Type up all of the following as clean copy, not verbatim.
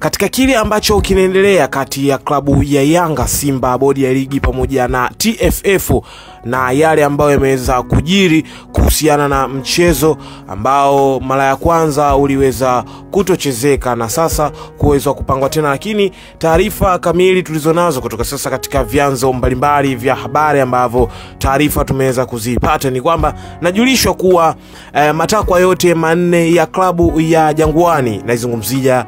Katika kile ambacho kinaendelea kati ya klabu ya Yanga, Simba, bodi ya ligi pamoja na TFF na yale ambayo yameweza kujiri kuhusiana na mchezo ambao mara ya kwanza uliweza kutochezeka na sasa kuweza kupangwa tena, lakini taarifa kamili tulizonazo kutoka sasa katika vyanzo mbalimbali vya habari ambavyo taarifa tumeweza kuzipata ni kwamba najulishwa kuwa matakwa yote manne ya klabu ya Jangwani, naizungumzia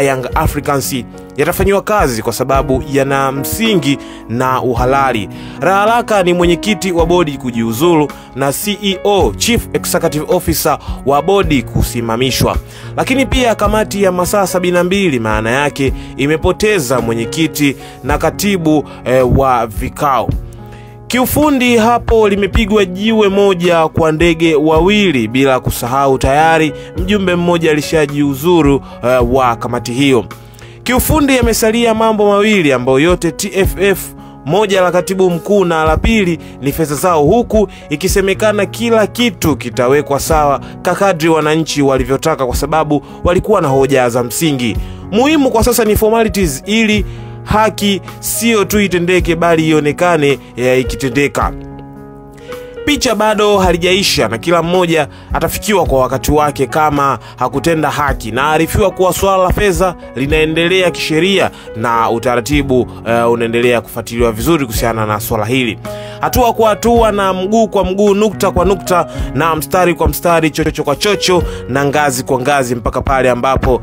Young Africans, yatafanywa kazi kwa sababu yana msingi na uhalali. Rahalaka ni mwenyekiti wa bodi kujiuzulu na CEO, Chief Executive Officer wa bodi kusimamishwa. Lakini pia kamati ya masaa 72 maana yake imepoteza mwenyekiti na katibu wa vikao. Kiufundi hapo limepigwa jiwe moja kwa ndege wawili, bila kusahau tayari mjumbe mmoja alishajiuzuru wa kamati hiyo. Kiufundi yamesalia mambo mawili ambayo yote TFF, moja la katibu mkuu na la pili ni fedha zao, huku ikisemekana kila kitu kitawekwa sawa kadri wananchi walivyotaka, kwa sababu walikuwa na hoja za msingi. Muhimu kwa sasa ni formalities ili haki sio tu itendeke bali ionekane ikitendeka. Picha bado halijaisha na kila mmoja atafikiwa kwa wakati wake kama hakutenda haki, na arifiwa kuwa swala la fedha linaendelea kisheria na utaratibu unaendelea kufuatiliwa vizuri kuhusiana na swala hili, hatua kwa hatua na mguu kwa mguu, nukta kwa nukta na mstari kwa mstari, chocho kwa chocho na ngazi kwa ngazi, mpaka pale ambapo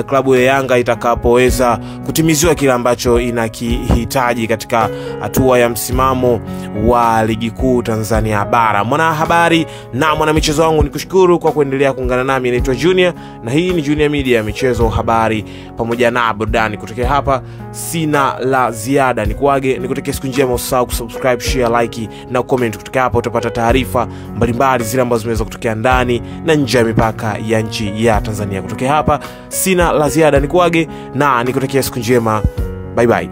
klabu ya Yanga itakapoweza kutimiziwa kile ambacho inakihitaji katika hatua ya msimamo wa ligi kuu Tanzania bara. Mwanahabari na mwanamichezo wangu, nikushukuru kwa kuendelea kuungana nami. Naitwa Junior na hii ni Junior Media, michezo, habari pamoja na burudani. Kutokea hapa sina la ziada, nikuage nikutakia siku njema. Usisahau kusubscribe, share, like na comment. Kutokea hapa utapata taarifa mbalimbali zile ambazo zimeweza kutokea ndani na nje ya mipaka ya nchi ya Tanzania. Kutokea hapa sina la ziada, nikuage na nikutakia siku njema. Bye bye.